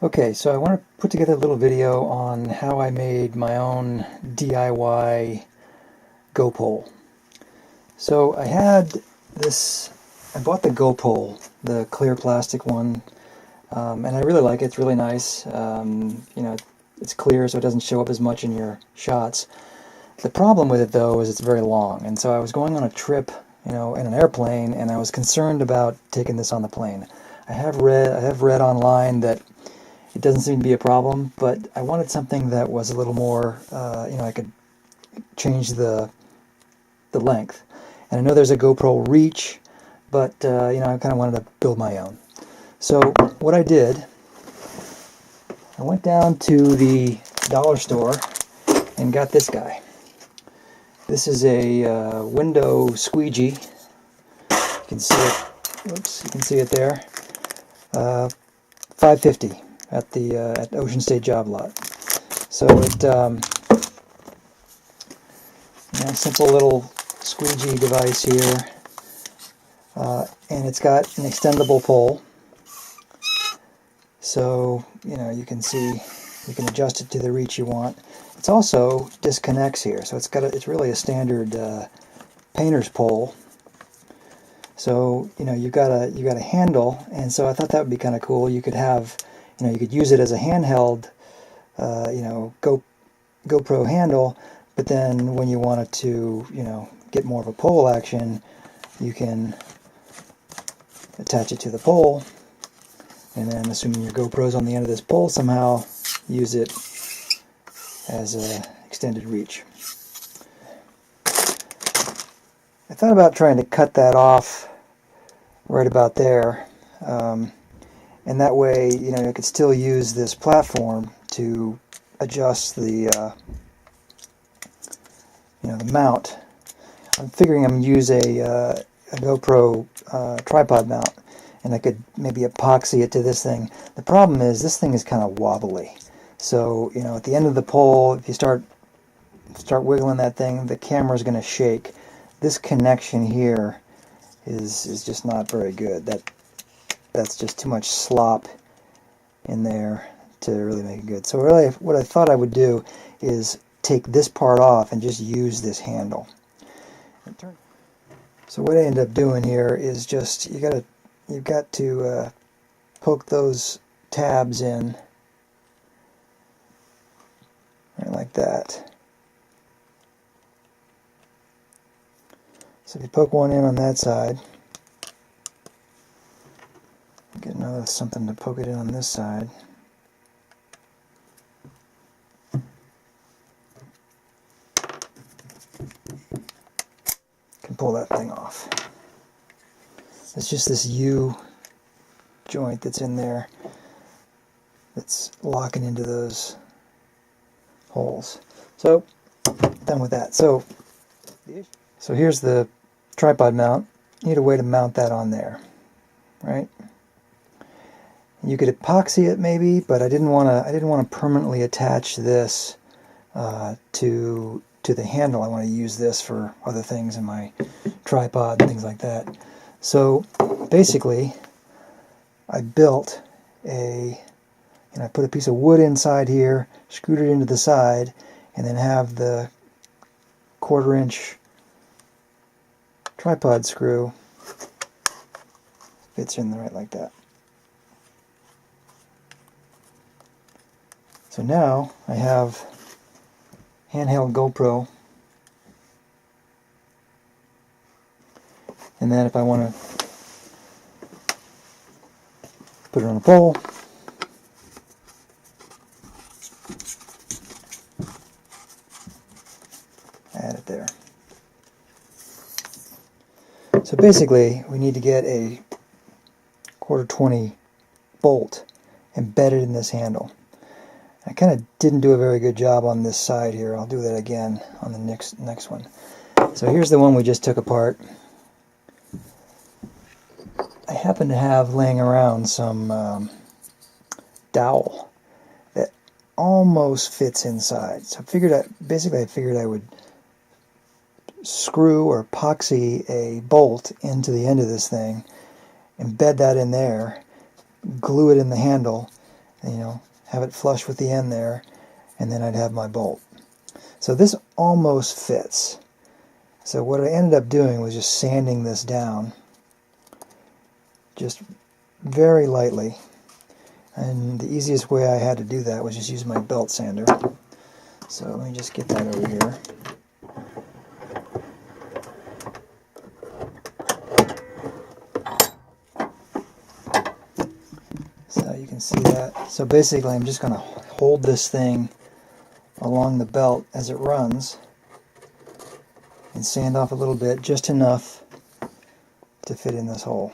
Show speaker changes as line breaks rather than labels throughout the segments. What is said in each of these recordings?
Okay, so I want to put together a little video on how I made my own DIY GoPro. So I bought the GoPro, the clear plastic one, and I really like it. It's really nice. It's clear so it doesn't show up as much in your shots. The problem with it though is it's very long, and so I was going on a trip, in an airplane, and I was concerned about taking this on the plane. I have read online that it doesn't seem to be a problem, but I wanted something that was a little more, I could change the length. And I know there's a GoPro Reach, but, I kind of wanted to build my own. So what I did, I went down to the dollar store and got this guy. This is a window squeegee. You can see it. Oops, you can see it there. $5.50 at the at Ocean State Job Lot. So it, simple little squeegee device here, and it's got an extendable pole. So you can see you can adjust it to the reach you want. It's also disconnects here, so it's really a standard painter's pole. So you've got a handle, and so I thought that would be kind of cool. You could have you could use it as a handheld GoPro handle, but then when you wanted to get more of a pole action, you can attach it to the pole, and then assuming your GoPro's on the end of this pole somehow, use it as a extended reach. I thought about trying to cut that off right about there, and that way I could still use this platform to adjust the the mount. I'm figuring I'm going to use a GoPro tripod mount, and I could maybe epoxy it to this thing. The problem is this thing is kind of wobbly, so at the end of the pole, if you start wiggling that thing, the camera's going to shake. This connection here is just not very good. That's just too much slop in there to really make it good. So really what I thought I would do is take this part off and just use this handle. So what I end up doing here is just you've got to poke those tabs in right like that. So if you poke one in on that side, get another something to poke it in on this side. Can pull that thing off. It's just this U joint that's in there that's locking into those holes. So done with that. So here's the tripod mount. You need a way to mount that on there, right? You could epoxy it maybe, but I didn't want to permanently attach this to the handle. I want to use this for other things in my tripod and things like that. So basically, I built I put a piece of wood inside here, screwed it into the side, and then have the 1/4 inch tripod screw fits in right like that. So now I have handheld GoPro, and then if I want to put it on a pole, add it there. So basically we need to get a 1/4-20 bolt embedded in this handle. I kind of didn't do a very good job on this side here. I'll do that again on the next one. So here's the one we just took apart. I happen to have laying around some dowel that almost fits inside. So I figured I would screw or epoxy a bolt into the end of this thing, embed that in there, glue it in the handle, and, you know, have it flush with the end there, and then I'd have my bolt. So this almost fits. So what I ended up doing was just sanding this down, just very lightly. And the easiest way I had to do that was just use my belt sander. So let me just get that over here. So you can see that. So basically I'm just going to hold this thing along the belt as it runs and sand off a little bit, just enough to fit in this hole.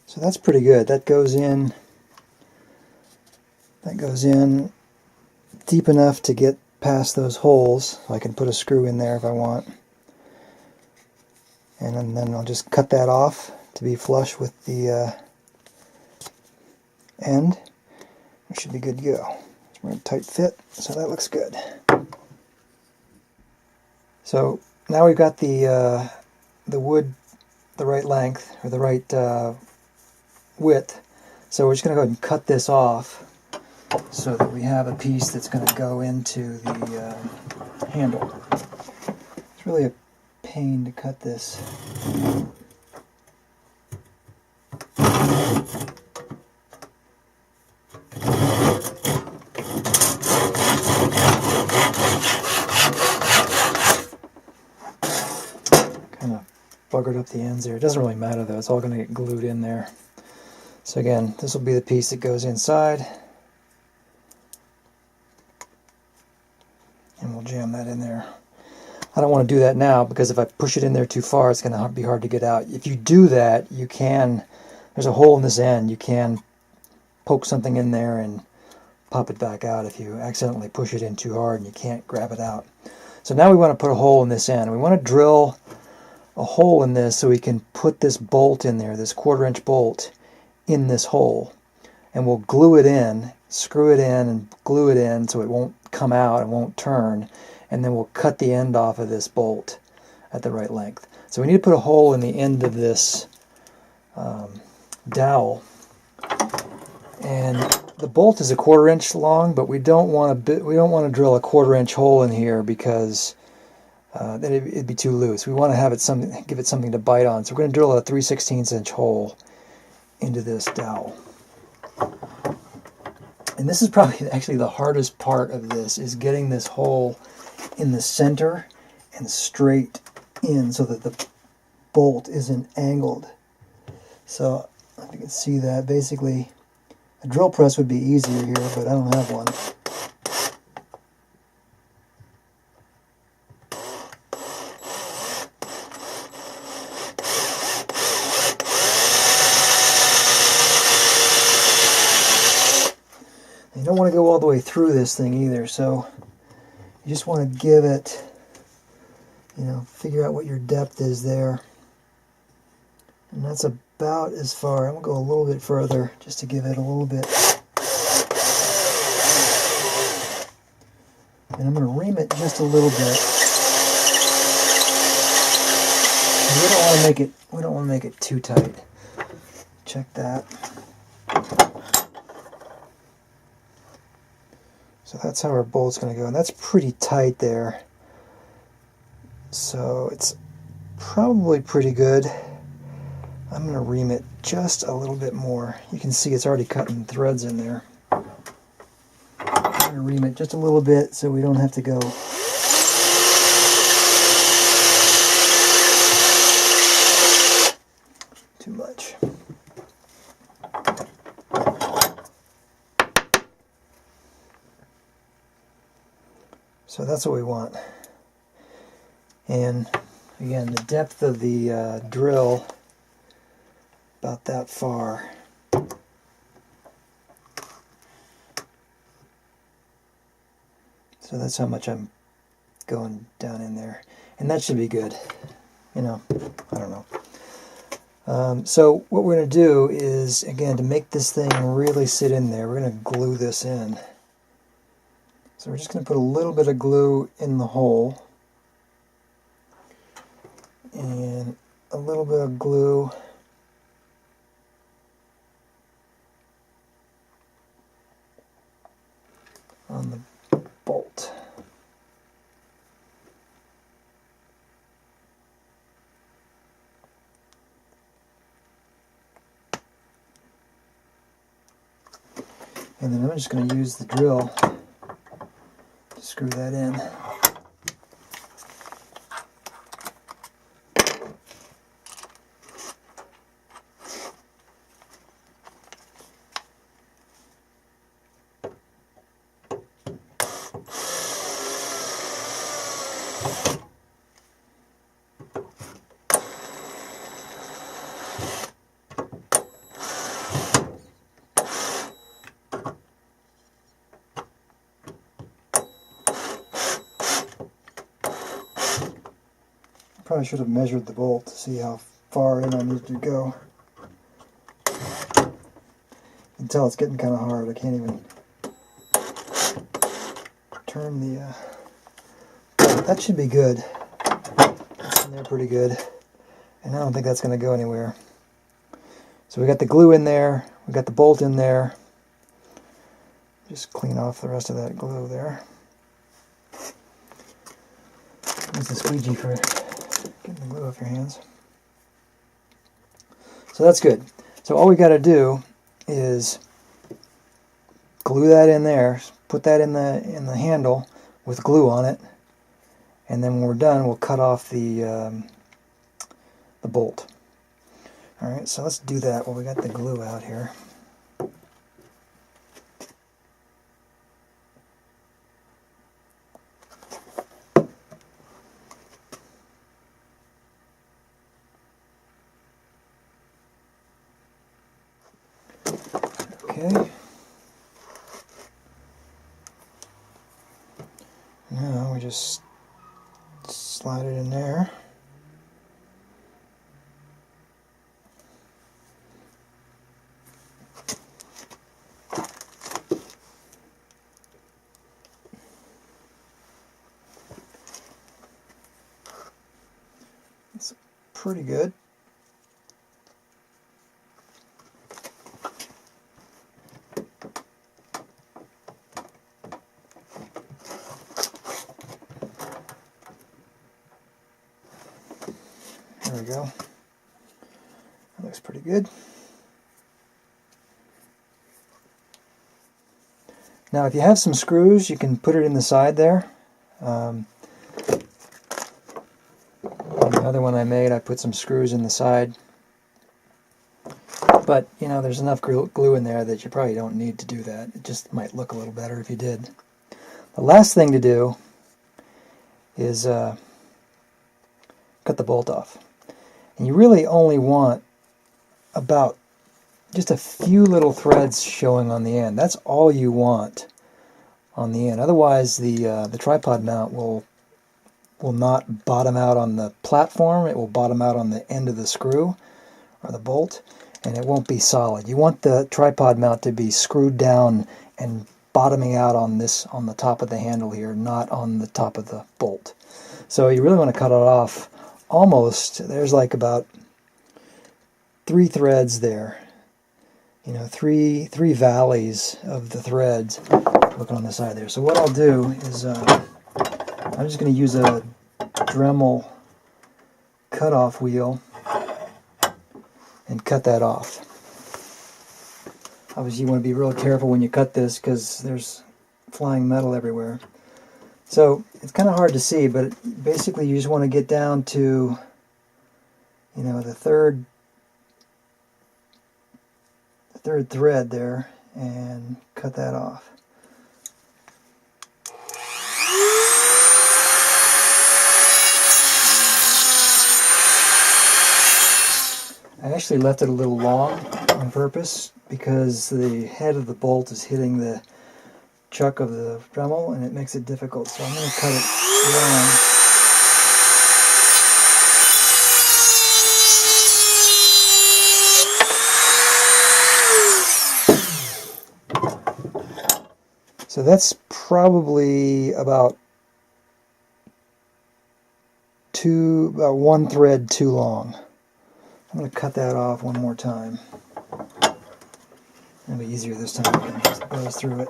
So that's pretty good. That goes in deep enough to get past those holes. So I can put a screw in there if I want. And then I'll just cut that off to be flush with the end. It should be good to go. We're in a tight fit, so that looks good. So now we've got the wood the right length, or the right width. So we're just going to go ahead and cut this off so that we have a piece that's going to go into the handle. It's really a pain to cut this. Kind of buggered up the ends there. It doesn't really matter though, it's all going to get glued in there. So again, this will be the piece that goes inside, and we'll jam that in there. I don't want to do that now because if I push it in there too far, it's going to be hard to get out. If you do that, you can, there's a hole in this end, you can poke something in there and pop it back out if you accidentally push it in too hard and you can't grab it out. So now we want to put a hole in this end. We want to drill a hole in this so we can put this bolt in there, this 1/4 inch bolt, in this hole, and we'll glue it in, screw it in and glue it in so it won't come out, it won't turn, and then we'll cut the end off of this bolt at the right length. So we need to put a hole in the end of this dowel, and the bolt is a 1/4 inch long, but we don't want to drill a 1/4 inch hole in here because then it'd be too loose. We want to have it give it something to bite on. So we're going to drill a 3/16 inch hole into this dowel. And this is probably actually the hardest part of this, is getting this hole in the center and straight in so that the bolt isn't angled. So if you can see that, basically a drill press would be easier here, but I don't have one. You don't want to go all the way through this thing either, so you just want to give it, you know, figure out what your depth is there. And that's about as far. I'm going to go a little bit further just to give it a little bit. And I'm going to ream it just a little bit. And we don't want to make it too tight. Check that. So that's how our bolt's going to go, and that's pretty tight there. So it's probably pretty good. I'm going to ream it just a little bit more. You can see it's already cutting threads in there. I'm going to ream it just a little bit so we don't have to go too much. So that's what we want. And again, the depth of the drill, about that far. So that's how much I'm going down in there. And that should be good. You know, I don't know. So what we're going to do is, again, to make this thing really sit in there, we're going to glue this in. So we're just going to put a little bit of glue in the hole. And a little bit of glue on the bolt. And then I'm just going to use the drill to screw that in. Probably should have measured the bolt to see how far in I needed to go. You can tell it's getting kind of hard. I can't even turn the... that should be good. That's in there pretty good. And I don't think that's going to go anywhere. So we got the glue in there. We got the bolt in there. Just clean off the rest of that glue there. Use the squeegee for getting the glue off your hands. So that's good. So all we got to do is glue that in there, put that in the handle with glue on it, and then when we're done, we'll cut off the bolt. All right, so let's do that while we got the glue out here. Okay. Now we just slide it in there. It's pretty good. There we go. That looks pretty good. Now if you have some screws, you can put it in the side there. On the other one I made, I put some screws in the side. But, you know, there's enough glue in there that you probably don't need to do that. It just might look a little better if you did. The last thing to do is cut the bolt off. And you really only want about just a few little threads showing on the end. That's all you want on the end. Otherwise, the tripod mount will not bottom out on the platform. It will bottom out on the end of the screw or the bolt, and it won't be solid. You want the tripod mount to be screwed down and bottoming out on the top of the handle here, not on the top of the bolt. So you really want to cut it off almost. There's like about 3 threads there. You know, three valleys of the threads looking on the side there. So what I'll do is I'm just going to use a Dremel cutoff wheel and cut that off. Obviously you want to be real careful when you cut this because there's flying metal everywhere. So it's kind of hard to see, but basically you just want to get down to, you know, the third thread there and cut that off. I actually left it a little long on purpose because the head of the bolt is hitting the chuck of the Dremel, and it makes it difficult, so I'm going to cut it long. So that's probably about one thread too long. I'm going to cut that off one more time. It'll be easier this time. I can just buzz through it.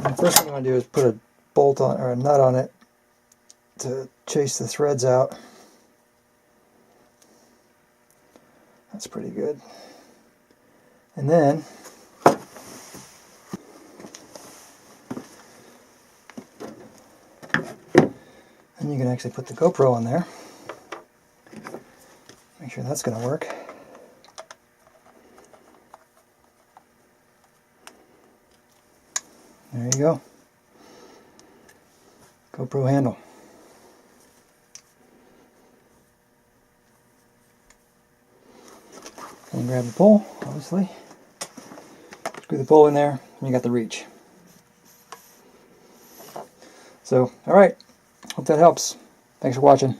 The first thing I'm going to do is put a bolt on, or a nut on it, to chase the threads out. That's pretty good. And then you can actually put the GoPro on there. Make sure that's going to work. There you go. GoPro handle. And grab the pole, obviously. Screw the pole in there, and you got the reach. So, alright. Hope that helps. Thanks for watching.